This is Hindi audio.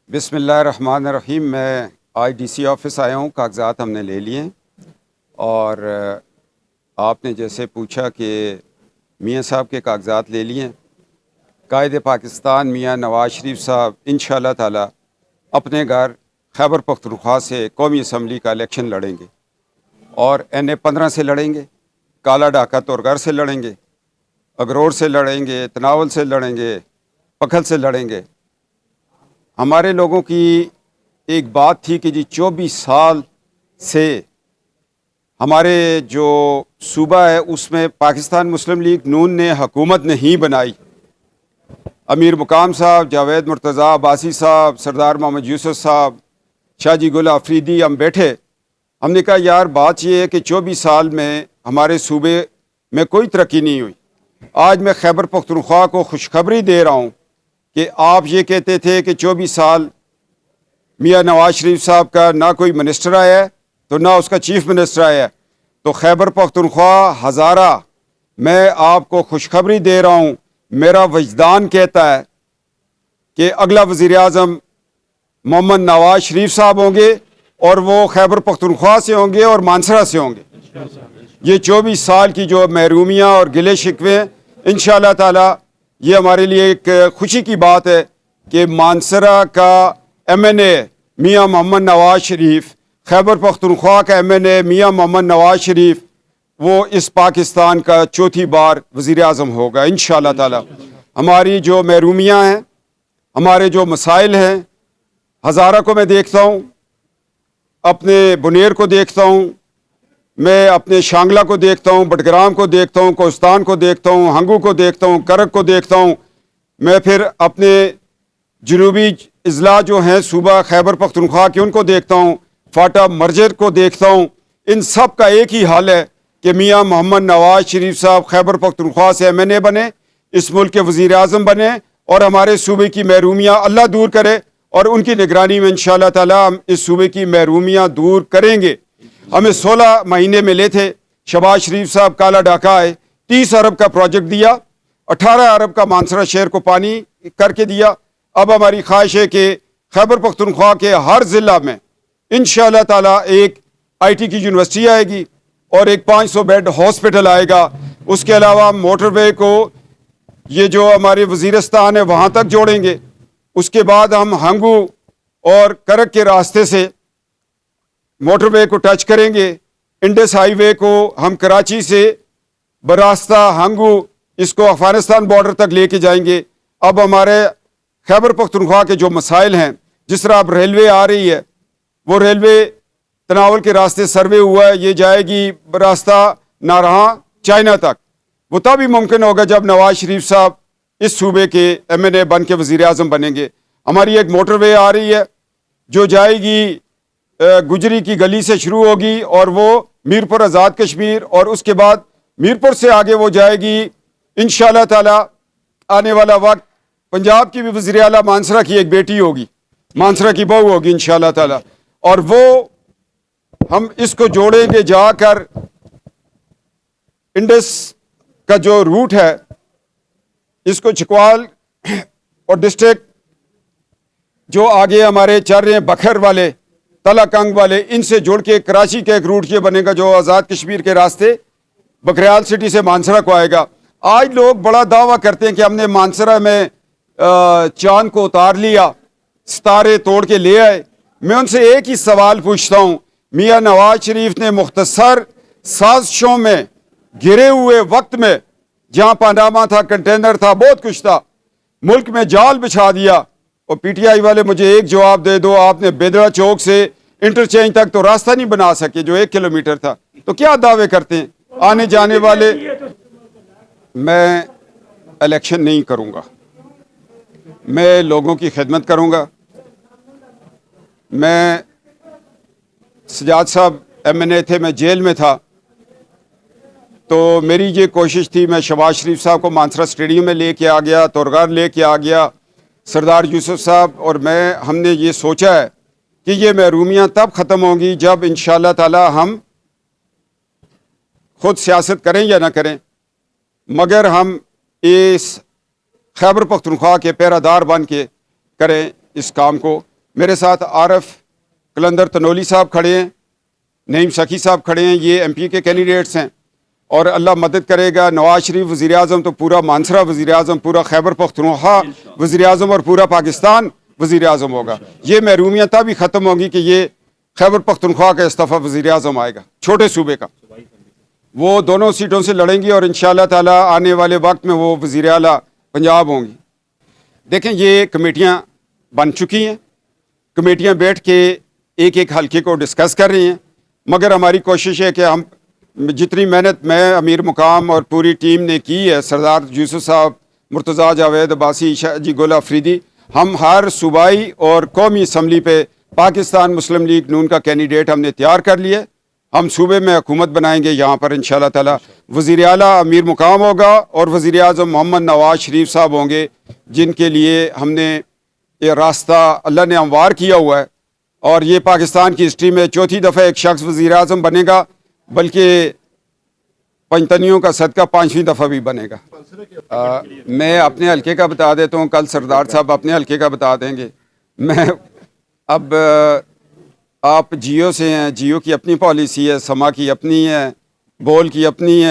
बिस्मिल्लाहिर्रहमानिर्रहीम। मैं आज डीसी ऑफिस आया हूँ, कागजात हमने ले लिए हैं और आपने जैसे पूछा कि मियाँ साहब के कागजात ले लिए हैं। कायद पाकिस्तान मियाँ नवाज शरीफ साहब इंशाअल्लाह ताला अपने घर खैबर पख्तूनख्वा से कौमी असम्बली का इलेक्शन लड़ेंगे और NA-15 से लड़ेंगे, काला डाका तोरगर से लड़ेंगे, अगरोर से लड़ेंगे, तनावल से लड़ेंगे, पखल से लड़ेंगे। हमारे लोगों की एक बात थी कि जी 24 साल से हमारे जो सूबा है उसमें पाकिस्तान मुस्लिम लीग नून ने हुकूमत नहीं बनाई। अमीर मुकाम साहब, जावेद मुर्तज़ा अब्बासी साहब, सरदार मोहम्मद यूसुफ साहब, शाहजी गुल अफरीदी, हम बैठे। हमने कहा यार बात यह है कि 24 साल में हमारे सूबे में कोई तरक्की नहीं हुई। आज मैं खैबर पख्तूनख्वा को खुशखबरी दे रहा हूँ कि आप ये कहते थे कि 24 साल मियाँ नवाज शरीफ साहब का ना कोई मिनिस्टर आया है तो ना उसका चीफ मिनिस्टर आया है। तो खैबर पख्तूनख्वा हज़ारा मैं आपको खुशखबरी दे रहा हूँ, मेरा वजदान कहता है कि अगला वज़ीर आज़म मोहम्मद नवाज शरीफ साहब होंगे और वो खैबर पख्तूनख्वा से होंगे और मानसरा से होंगे। ये 24 साल की जो महरूमियाँ और गिले शिकवे इंशाअल्लाह ताला ये हमारे लिए एक खुशी की बात है कि मानसरा का MNA मियाँ मोहम्मद नवाज शरीफ, खैबर पख्तूनख्वा का MNA मियाँ मोहम्मद नवाज शरीफ वो इस पाकिस्तान का चौथी बार वज़ीर आज़म होगा इंशाअल्लाह ताला। हमारी जो महरूमियाँ हैं, हमारे जो मसाइल हैं, हज़ारा को मैं देखता हूँ, अपने बुनेर को देखता हूँ, मैं अपने शांगला को देखता हूँ, बटग्राम को देखता हूँ, कोस्तान को देखता हूँ, हंगू को देखता हूँ, करक को देखता हूँ। मैं फिर अपने जनूबी अजला जो हैं सूबा खैबर पख्तूनख्वा के उनको देखता हूँ, फाटा मर्जर को देखता हूँ। इन सब का एक ही हाल है कि मियाँ मोहम्मद नवाज शरीफ साहब खैबर पख्तूनख्वा से MNA बने, इस मुल्क के वज़ीर आज़म बने और हमारे सूबे की महरूमियाँ अल्लाह दूर करे और उनकी निगरानी में इंशाअल्लाह ताला हम इस सूबे की महरूमियाँ दूर करेंगे। हमें 16 महीने मिले थे। शहबाज शरीफ साहब काला डाका आए, 30 अरब का प्रोजेक्ट दिया, 18 अरब का मानसरा शहर को पानी करके दिया। अब हमारी ख्वाहिश है कि खैबर पख्तूनख्वा के हर ज़िला में इंशाअल्लाह ताला एक IT की यूनिवर्सिटी आएगी और एक 500 बेड हॉस्पिटल आएगा। उसके अलावा मोटरवे को ये जो हमारे वज़ीरिस्तान है वहाँ तक जोड़ेंगे। उसके बाद हम हंगू और करक के रास्ते से मोटरवे को टच करेंगे। इंडस हाईवे को हम कराची से बरास्ता हंगू इसको अफगानिस्तान बॉर्डर तक लेके जाएंगे। अब हमारे खैबर पख्तूनख्वा के जो मसाइल हैं, जिस तरह अब रेलवे आ रही है, वो रेलवे तनावल के रास्ते सर्वे हुआ है, ये जाएगी बरास्ता नारहा चाइना तक। वो तभी मुमकिन होगा जब नवाज शरीफ साहब इस सूबे के MNA बन के वज़ीर आज़म बनेंगे। हमारी एक मोटरवे आ रही है जो जाएगी गुजरी की गली से शुरू होगी और वो मीरपुर आज़ाद कश्मीर और उसके बाद मीरपुर से आगे वो जाएगी इंशाअल्लाह ताला। आने वाला वक्त पंजाब की भी वज़ीर आला मानसरा की एक बेटी होगी, मानसरा की बहू होगी इंशाअल्लाह ताला, और वो हम इसको जोड़ेंगे जाकर इंडस का जो रूट है इसको चिकवाल और डिस्ट्रिक्ट जो आगे हमारे चल रहे हैं बखर वाले, तलाकंग वाले, इनसे जोड़ के कराची के एक रूट ये बनेगा जो आज़ाद कश्मीर के रास्ते बकरियाल सिटी से मानसरा को आएगा। आज लोग बड़ा दावा करते हैं कि हमने मानसरा में चांद को उतार लिया, सितारे तोड़ के ले आए। मैं उनसे एक ही सवाल पूछता हूँ, मियाँ नवाज शरीफ ने मुख्तसर साजिशों में गिरे हुए वक्त में जहाँ पानामा था, कंटेनर था, बहुत कुछ था, मुल्क में जाल बिछा दिया। और PTI वाले मुझे एक जवाब दे दो, आपने बेदरा चौक से इंटरचेंज तक तो रास्ता नहीं बना सके जो 1 किलोमीटर था, तो क्या दावे करते हैं आने जाने वाले। मैं इलेक्शन नहीं करूंगा, मैं लोगों की खिदमत करूंगा। मैं सजाद साहब MNA थे, मैं जेल में था, तो मेरी ये कोशिश थी, मैं शहबाज शरीफ साहब को मानसरा स्टेडियम में लेके आ गया, तोरगार लेके आ गया, सरदार यूसुफ साहब और मैं, हमने ये सोचा है कि ये महरूमियाँ तब ख़त्म होंगी जब इंशाअल्लाह ताला हम खुद सियासत करें या ना करें, मगर हम इस खैबर पख्तूनख्वा के पैरादार बन के करें इस काम को। मेरे साथ आरफ कलंदर तनोली साहब खड़े हैं, नईम सखी साहब खड़े हैं, ये MP के कैंडिडेट्स हैं। और अल्लाह मदद करेगा, नवाज शरीफ वज़ीर आज़म तो पूरा मानसरा वज़ीर आज़म, पूरा खैबर पख्तूनख्वा वज़ीर आज़म और पूरा पाकिस्तान वज़ीर आज़म होगा। ये महरूमियाँ तभी ख़त्म होंगी कि ये खैबर पख्तूनख्वा का इस्तीफ़ा वज़ीर आज़म आएगा, छोटे सूबे का। वो दोनों सीटों से लड़ेंगी और इंशाअल्लाह ताला आने वाले वक्त में वो वज़ीर आला पंजाब होंगी। देखें, ये कमेटियाँ बन चुकी हैं, कमेटियाँ बैठ के एक एक हल्के को डिस्कस कर रही हैं, मगर हमारी कोशिश है कि हम जितनी मेहनत मैं, अमीर मुकाम और पूरी टीम ने की है, सरदार यूसुफ साहब, मुर्तज़ा जावेद अब्बासी, शाह जी गोला अफरीदी, हम हर सूबाई और कौमी असम्बली पे पाकिस्तान मुस्लिम लीग नून का कैंडिडेट हमने तैयार कर लिया। हम सूबे में हुकूमत बनाएंगे, यहाँ पर इंशाअल्लाह ताला वज़ीर आला अमीर मुकाम होगा और वज़ीर आज़म मोहम्मद नवाज शरीफ साहब होंगे, जिनके लिए हमने ये रास्ता अल्लाह ने हमवार किया हुआ है। और ये पाकिस्तान की हिस्ट्री में चौथी दफ़ा एक शख्स वज़ीर आज़म बनेगा, बल्कि पंजतनियों का सदका 5वीं दफ़ा भी बनेगा। मैं अपने हल्के का बता देता हूँ, कल सरदार साहब अपने हल्के का बता देंगे। मैं अब आप जियो से हैं, जियो की अपनी पॉलिसी है, समा की अपनी है, बोल की अपनी है।